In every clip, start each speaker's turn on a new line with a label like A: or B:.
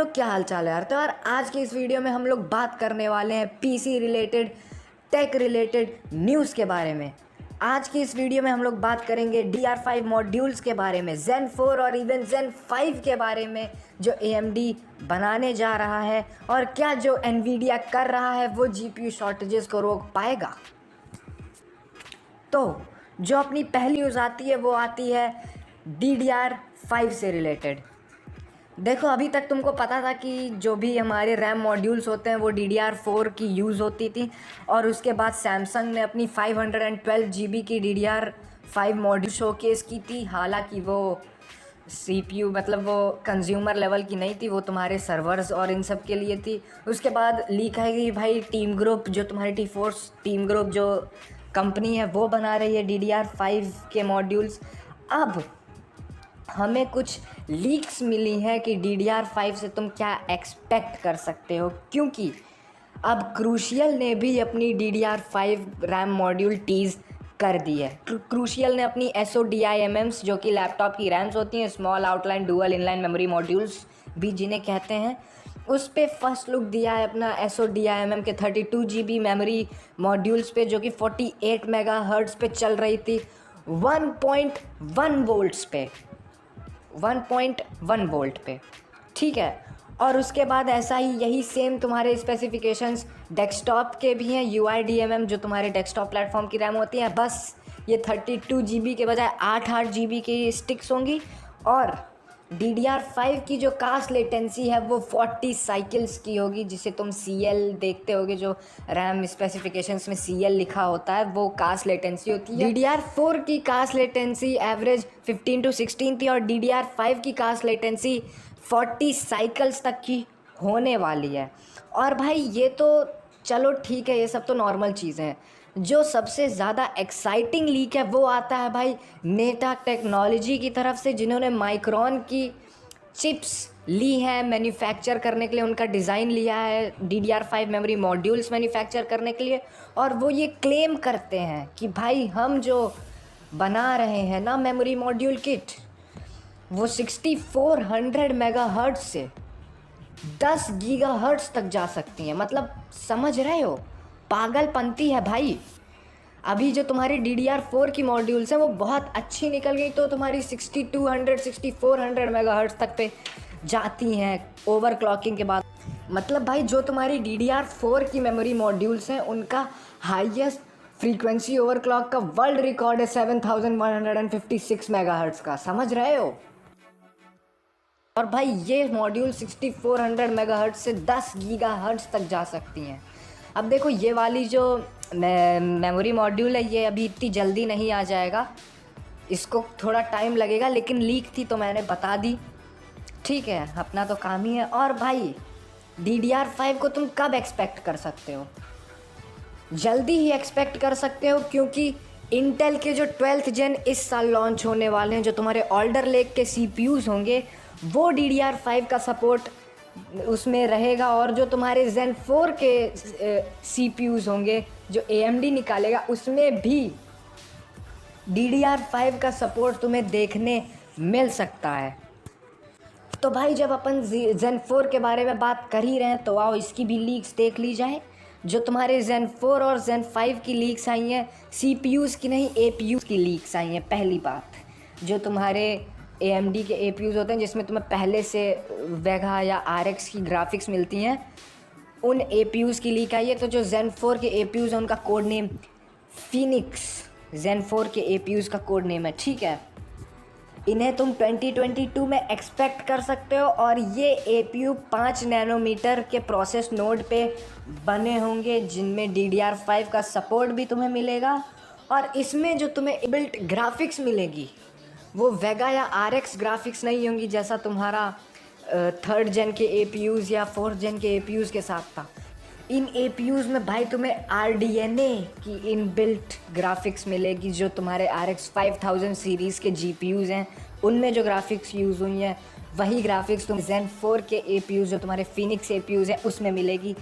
A: Hello, क्या हाल चाल है यार। तो यार आज की इस वीडियो में हम लोग बात करने वाले हैं PC related, tech related news के बारे में। आज की इस वीडियो में हम लोग बात करेंगे DDR5 मॉड्यूल्स के बारे में, Zen 4 और इवन Zen 5 के बारे में जो AMD बनाने जा रहा है, और क्या जो NVIDIA कर रहा है वो GPU शॉर्टेजेस को रोक पाएगा। तो जो अपनी पहली न्यूज़ आती है वो आती है DDR5 से रिलेटेड। देखो, अभी तक तुमको पता था कि जो भी हमारे रैम मॉड्यूल्स होते हैं वो DDR4 की यूज़ होती थी, और उसके बाद सैमसंग ने अपनी 512 GB की DDR5 मॉड्यूल शोकेस की थी। हालांकि वो CPU मतलब वो कंज्यूमर लेवल की नहीं थी, वो तुम्हारे सर्वर्स और इन सब के लिए थी। उसके बाद लीक है कि भाई टीम ग्रुप, जो तुम्हारी T-Force टीम ग्रुप जो कंपनी है वो बना रही है DDR5 के मॉड्यूल्स। अब हमें कुछ लीक्स मिली हैं कि DDR5 से तुम क्या एक्सपेक्ट कर सकते हो, क्योंकि अब क्रूशियल ने भी अपनी DDR5 रैम मॉड्यूल टीज़ कर दी है। क्रूशियल ने अपनी SODIMMs, जो कि लैपटॉप की रैम्स होती हैं, small outline dual inline memory modules भी जिन्हें कहते हैं, उस पर फर्स्ट लुक दिया है अपना SODIMM के 32 GB मेमोरी मॉड्यूल्स पे, जो कि 48 मेगाहर्ट्ज़ पे चल रही थी 1.1 वोल्ट्स पे, 1.1 वोल्ट पे, ठीक है। और उसके बाद ऐसा ही यही सेम तुम्हारे स्पेसिफिकेशंस डेस्कटॉप के भी हैं। UIDMM जो तुम्हारे डेस्कटॉप प्लेटफॉर्म की रैम होती है, बस ये 32 GB के बजाय 8 GB की स्टिक्स होंगी, और DDR5 की जो कास्ट लेटेंसी है वो 40 साइकिल्स की होगी, जिसे तुम CL देखते होगे, जो रैम स्पेसिफिकेशंस में CL लिखा होता है वो कास्ट लेटेंसी होती है। DDR4 की कास्ट लेटेंसी एवरेज 15 to 16 थी, और DDR5 की कास्ट लेटेंसी 40 साइकिल्स तक की होने वाली है। और भाई ये तो चलो ठीक है, ये सब तो नॉर्मल चीज़ें हैं। जो सबसे ज़्यादा एक्साइटिंग लीक है वो आता है भाई नेटा टेक्नोलॉजी की तरफ से, जिन्होंने माइक्रोन की चिप्स ली हैं मैन्युफैक्चर करने के लिए, उनका डिज़ाइन लिया है DDR5 मेमोरी मॉड्यूल्स मैन्युफैक्चर करने के लिए। और वो ये क्लेम करते हैं कि भाई हम जो बना रहे हैं ना मेमोरी मॉड्यूल किट, वो 6400 मेगाहर्ट्ज़ से 10 गीगाहर्ट्ज़ तक जा सकती हैं। मतलब समझ रहे हो, पागलपंती है भाई। अभी जो तुम्हारी DDR4 की मॉड्यूल्स हैं वो बहुत अच्छी निकल गई तो तुम्हारी 6200 6400 मेगाहर्ट्ज़ तक पे जाती हैं ओवरक्लॉकिंग के बाद। मतलब भाई जो तुम्हारी DDR4 की मेमोरी मॉड्यूल्स हैं उनका हाईएस्ट फ्रीक्वेंसी ओवरक्लॉक का वर्ल्ड रिकॉर्ड है 7156 मेगाहर्ट्ज़ का, समझ रहे हो। और भाई ये मॉड्यूल 6400 मेगाहर्ट्ज़ से 10 गीगाहर्ट्ज़ तक जा सकती हैं। अब देखो, ये वाली जो मेमोरी मॉड्यूल है ये अभी इतनी जल्दी नहीं आ जाएगा, इसको थोड़ा टाइम लगेगा, लेकिन लीक थी तो मैंने बता दी, ठीक है, अपना तो काम ही है। और भाई DDR5 को तुम कब एक्सपेक्ट कर सकते हो? जल्दी ही एक्सपेक्ट कर सकते हो, क्योंकि इंटेल के जो 12th जेन इस साल लॉन्च होने वाले हैं, जो तुम्हारे ऑल्डर लेक के CPUs होंगे वो DDR5 का सपोर्ट उसमें रहेगा, और जो तुम्हारे Zen 4 के CPUs होंगे जो AMD निकालेगा उसमें भी DDR5 का सपोर्ट तुम्हें देखने मिल सकता है। तो भाई जब अपन Zen 4 के बारे में बात कर ही रहे हैं तो आओ इसकी भी लीक्स देख ली जाए। जो तुम्हारे Zen 4 और Zen 5 की लीक्स आई हैं, CPUs की नहीं APUs की लीक्स आई हैं। पहली बात, जो तुम्हारे AMD के APUs होते हैं जिसमें तुम्हें पहले से वेगा या RX की ग्राफिक्स मिलती हैं, उन APUs की लीक आई है। तो जो Zen 4 के APUs हैं उनका कोड नेम फिनिक्स Zen 4 के APUs का कोड नेम है, ठीक है। इन्हें तुम 2022 में एक्सपेक्ट कर सकते हो, और ये APU 5 नैनोमीटर के प्रोसेस नोड पे बने होंगे, जिनमें DDR5 का सपोर्ट भी तुम्हें मिलेगा। और इसमें जो तुम्हें इनबिल्ट ग्राफिक्स मिलेगी वो वेगा या RX ग्राफिक्स नहीं होंगी, जैसा तुम्हारा 3rd जेन के APUs या 4th जेन के APUs के साथ था। इन APUs में भाई तुम्हें RDNA की इनबिल्ट ग्राफिक्स मिलेगी, जो तुम्हारे RX 5000 सीरीज़ के GPUs हैं उनमें जो ग्राफिक्स यूज़ हुई हैं वही ग्राफिक्स तुम Zen 4 के APUs जो तुम्हारे फिनिक्स APUs हैं उसमें मिलेगी।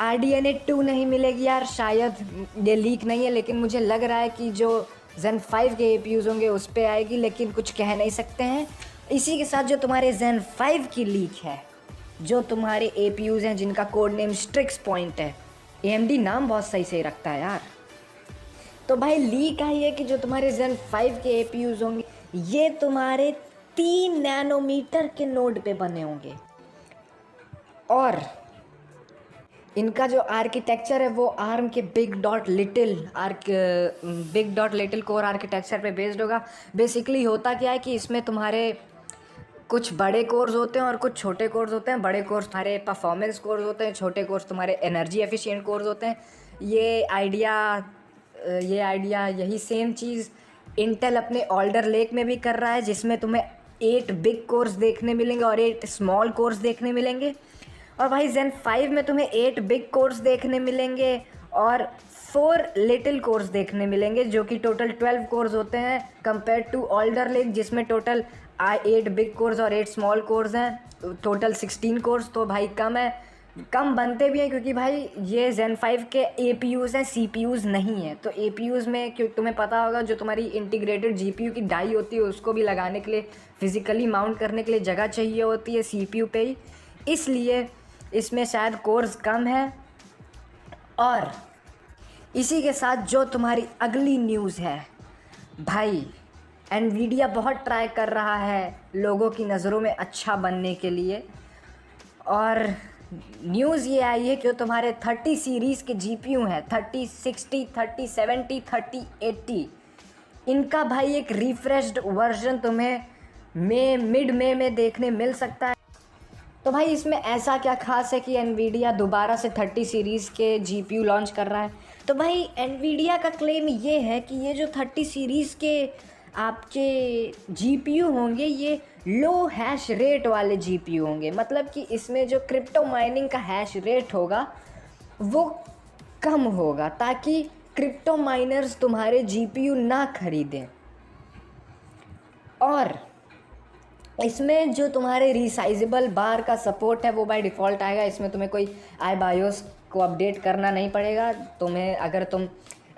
A: RDNA 2 नहीं मिलेगी यार, शायद ये लीक नहीं है, लेकिन मुझे लग रहा है कि जो Zen 5 के APUs होंगे उस पर आएगी, लेकिन कुछ कह नहीं सकते हैं। इसी के साथ जो तुम्हारे Zen 5 की लीक है जो तुम्हारे APUs हैं जिनका कोड नेम स्ट्रिक्स पॉइंट है। AMD नाम बहुत सही सही रखता है यार। तो भाई लीक आई है कि जो तुम्हारे Zen 5 के APUs होंगे ये तुम्हारे 3 नैनोमीटर के नोड पे बने होंगे, और इनका जो आर्किटेक्चर है वो आर्म के big dot little core architecture पे बेस्ड होगा। बेसिकली होता क्या है कि इसमें तुम्हारे कुछ बड़े कोर्स होते हैं और कुछ छोटे कोर्स होते हैं। बड़े कोर्स तुम्हारे परफॉर्मेंस कोर्स होते हैं, छोटे कोर्स तुम्हारे एनर्जी एफिशिएंट कोर्स होते हैं। ये आइडिया यही सेम चीज़ इंटेल अपने ऑल्डर लेक में भी कर रहा है, जिसमें तुम्हें 8 बिग कोर्स देखने मिलेंगे और 8 स्मॉल कोर्स देखने मिलेंगे। और भाई Zen 5 में तुम्हें 8 बिग कोर्स देखने मिलेंगे और 4 लिटिल कोर्स देखने मिलेंगे, जो कि टोटल 12 कोर्स होते हैं कंपेयर टू ऑल्डर लेक जिसमें टोटल 8 बिग कोर्स और 8 स्मॉल कोर्स हैं, टोटल 16 कोर्स। तो भाई कम है, कम बनते भी हैं क्योंकि भाई ये Zen 5 के APUs हैं, CPUs नहीं है। तो APUs में क्योंकि तुम्हें पता होगा जो तुम्हारी इंटीग्रेटेड GPU की डाई होती है उसको भी लगाने के लिए, फिज़िकली माउंट करने के लिए जगह चाहिए होती है CPU पे ही, इसलिए इसमें शायद कोर्स कम है। और इसी के साथ जो तुम्हारी अगली न्यूज़ है भाई, एनवीडिया बहुत ट्राई कर रहा है लोगों की नज़रों में अच्छा बनने के लिए, और न्यूज़ ये आई है कि जो तुम्हारे 30 सीरीज़ के GPU हैं, 3060, 3070, 3080, इनका भाई एक रिफ्रेश्ड वर्जन तुम्हें मिड मई में देखने मिल सकता है। तो भाई इसमें ऐसा क्या खास है कि एनवीडिया दोबारा से 30 सीरीज़ के GPU लॉन्च कर रहा है? तो भाई एनवीडिया का क्लेम ये है कि ये जो 30 सीरीज़ के आपके GPU होंगे ये लो हैश रेट वाले GPU होंगे। मतलब कि इसमें जो क्रिप्टो माइनिंग का हैश रेट होगा वो कम होगा, ताकि क्रिप्टो माइनर्स तुम्हारे GPU ना खरीदें। और इसमें जो तुम्हारे रिसाइजेबल बार का सपोर्ट है वो बाय डिफ़ॉल्ट आएगा। इसमें तुम्हें कोई iBIOS को अपडेट करना नहीं पड़ेगा। तुम्हें अगर तुम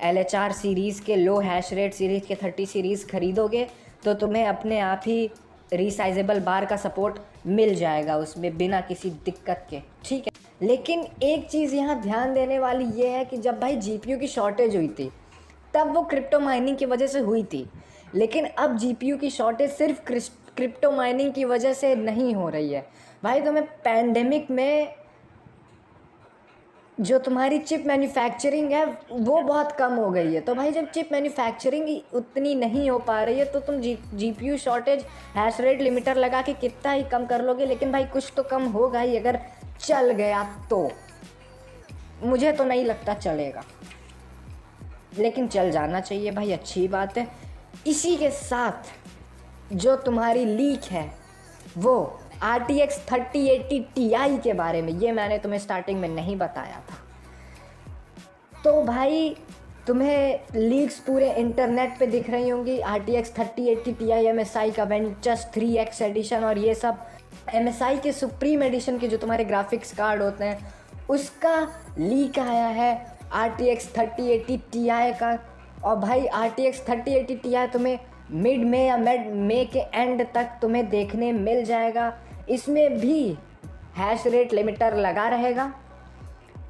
A: LHR सीरीज़ के लो हैश रेट सीरीज़ के 30 सीरीज़ खरीदोगे तो तुम्हें अपने आप ही रिसाइजेबल बार का सपोर्ट मिल जाएगा उसमें बिना किसी दिक्कत के, ठीक है। लेकिन एक चीज़ यहाँ ध्यान देने वाली ये है कि जब भाई GPU की शॉर्टेज हुई थी तब वो क्रिप्टो माइनिंग की वजह से हुई थी, लेकिन अब GPU की शॉर्टेज सिर्फ क्रिप्टो माइनिंग की वजह से नहीं हो रही है। भाई तुम्हें पैंडेमिक में जो तुम्हारी चिप मैन्युफैक्चरिंग है वो बहुत कम हो गई है। तो भाई जब चिप मैन्युफैक्चरिंग उतनी नहीं हो पा रही है तो तुम GPU shortage hash rate limiter लगा के कितना ही कम कर लोगे, लेकिन भाई कुछ तो कम होगा ही। अगर चल गया तो मुझे तो नहीं लगता चलेगा, लेकिन चल जाना चाहिए भाई, अच्छी बात है। इसी के साथ जो तुम्हारी लीक है वो RTX 3080 Ti के बारे में, ये मैंने तुम्हें स्टार्टिंग में नहीं बताया था। तो भाई तुम्हें लीक्स पूरे इंटरनेट पे दिख रही होंगी। RTX 3080 Ti MSI का वेंचस 3X एडिशन और ये सब MSI के सुप्रीम एडिशन के जो तुम्हारे ग्राफिक्स कार्ड होते हैं उसका लीक आया है RTX 3080 Ti का। और भाई RTX 3080 Ti तुम्हें मिड में या मई के एंड तक तुम्हें देखने मिल जाएगा। इसमें भी हैश रेट लिमिटर लगा रहेगा,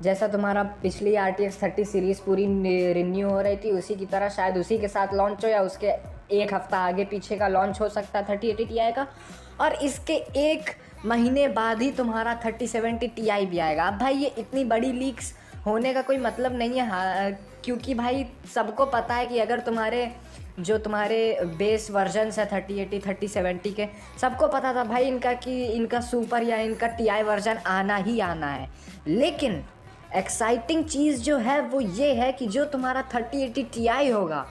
A: जैसा तुम्हारा पिछली RTX 30 सीरीज़ पूरी रिन्यू हो रही थी उसी की तरह शायद उसी के साथ लॉन्च हो या उसके एक हफ़्ता आगे पीछे का लॉन्च हो सकता है 3080 Ti का। और इसके एक महीने बाद ही तुम्हारा 3070 Ti भी आएगा। अब भाई ये इतनी बड़ी लीक्स होने का कोई मतलब नहीं है, हाँ, क्योंकि भाई सबको पता है कि अगर तुम्हारे बेस वर्जन्स है 3080 3070 के, सबको पता था भाई इनका सुपर या इनका TI वर्जन आना ही आना है। लेकिन एक्साइटिंग चीज़ जो है वो ये है कि जो तुम्हारा 3080 Ti होगा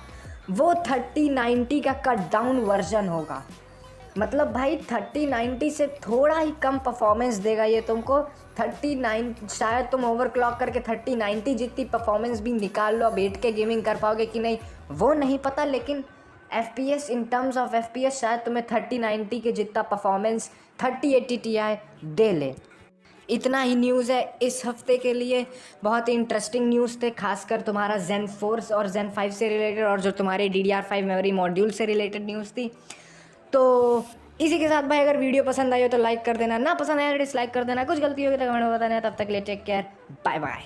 A: वो 3090 का कट डाउन वर्जन होगा। मतलब भाई 3090 से थोड़ा ही कम परफॉर्मेंस देगा ये तुमको। 39 शायद तुम ओवरक्लॉक करके 3090 जितनी परफॉर्मेंस भी निकाल लो, बैठ के गेमिंग कर पाओगे कि नहीं वो नहीं पता, लेकिन FPS in terms of FPS शायद तुम्हें 3090 के जितना परफॉर्मेंस 3080 Ti दे ले। इतना ही न्यूज़ है इस हफ्ते के लिए। बहुत ही इंटरेस्टिंग न्यूज़ थे, खासकर तुम्हारा Zen 4 और Zen 5 से रिलेटेड और जो तुम्हारे DDR5 मेमोरी मॉड्यूल से रिलेटेड न्यूज़ थी। तो इसी के साथ भाई अगर वीडियो पसंद आई हो तो लाइक कर देना, ना पसंद आया तो डिसलाइक कर देना, कुछ गलती होगी तो कमेंट में बताना। तब तक के लिए टेक केयर, बाय बाय।